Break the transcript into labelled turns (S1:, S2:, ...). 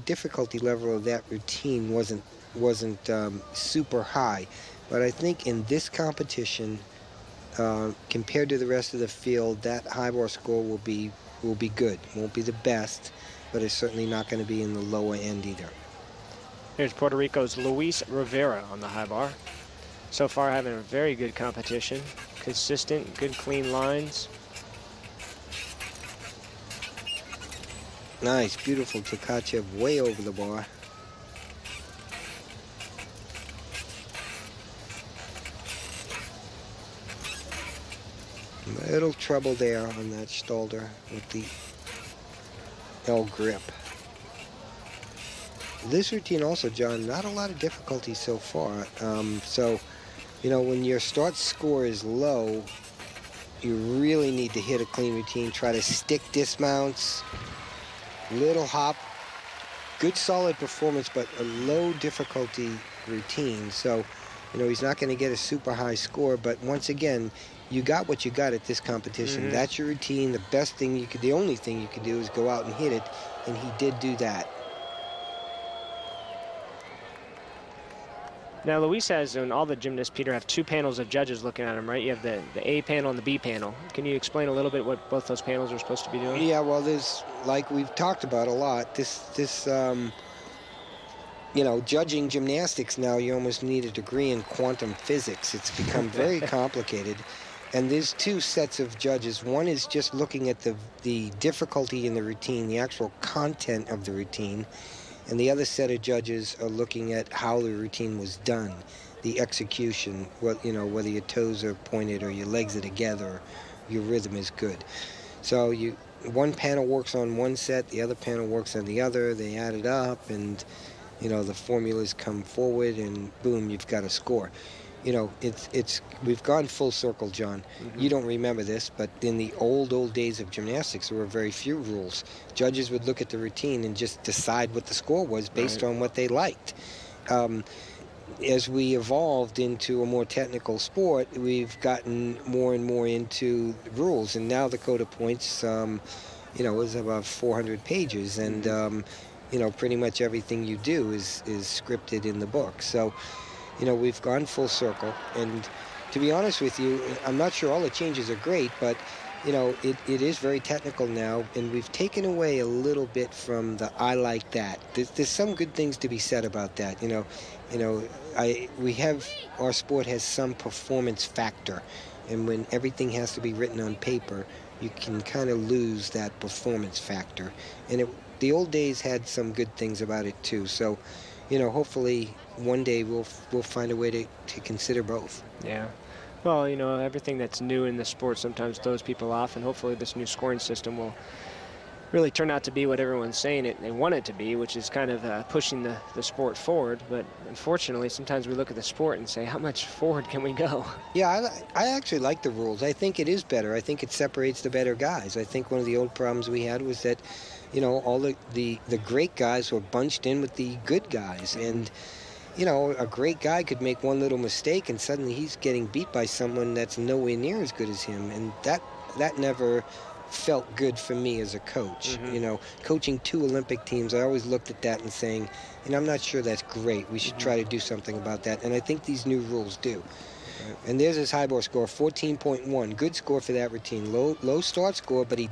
S1: difficulty level of that routine wasn't super high. But I think in this competition, compared to the rest of the field, that high bar score will be good. Won't be the best, but it's certainly not going to be in the lower end either.
S2: Here's Puerto Rico's Luis Rivera on the high bar. So far having a very good competition. Consistent, good clean lines.
S1: Nice, beautiful Tkachev way over the bar. Little trouble there on that Stalder with the L grip. This routine also, John, not a lot of difficulty so far. So, you know, when your start score is low, you really need to hit a clean routine. Try to stick dismounts, little hop, good solid performance, but a low difficulty routine. So, you know, he's not going to get a super high score, but once again, you got what you got at this competition. That's your routine. The best thing you could, the only thing you could do is go out and hit it, and he did do that.
S2: Now, Luis has, and all the gymnasts, Peter, have two panels of judges looking at him, right? You have the A panel and the B panel. Can you explain a little bit what both those panels are supposed to be doing?
S1: Yeah, well, there's, like we've talked about a lot, you know, judging gymnastics now, you almost need a degree in quantum physics. It's become very complicated. And there's two sets of judges. One is just looking at the difficulty in the routine, the actual content of the routine. And the other set of judges are looking at how the routine was done, the execution, what, you know, whether your toes are pointed or your legs are together, your rhythm is good. So one panel works on one set, the other panel works on the other. They add it up, and you know, the formulas come forward, and boom, you've got a score. You know, we've gone full circle, John. You don't remember this, but in the old days of gymnastics, there were very few rules. Judges would look at the routine and just decide what the score was based on what they liked. As we evolved into a more technical sport, we've gotten more and more into rules, and now the code of points, you know, is about 400 pages, and you know, pretty much everything you do is scripted in the book. So, you know, we've gone full circle, and to be honest with you, I'm not sure all the changes are great, but you know, it is very technical now, and we've taken away a little bit from the I like that. There's some good things to be said about that. Our sport has some performance factor, and when everything has to be written on paper, you can kind of lose that performance factor. And the old days had some good things about it too. So, you know, hopefully one day we'll find a way to consider both.
S2: Yeah. Well, you know, everything that's new in the sport sometimes throws people off, and hopefully this new scoring system will really turn out to be what everyone's saying they want it to be, which is kind of pushing the sport forward. But unfortunately, sometimes we look at the sport and say, how much forward can we go?
S1: Yeah, I actually like the rules. I think it is better. I think it separates the better guys. I think one of the old problems we had was that, you know, all the great guys were bunched in with the good guys. And, you know, a great guy could make one little mistake and suddenly he's getting beat by someone that's nowhere near as good as him. And that never felt good for me as a coach. You know, coaching two Olympic teams, I always looked at that and saying, you know, I'm not sure that's great. We should try to do something about that. And I think these new rules do. And there's his high bar score, 14.1. Good score for that routine. Low start score, but he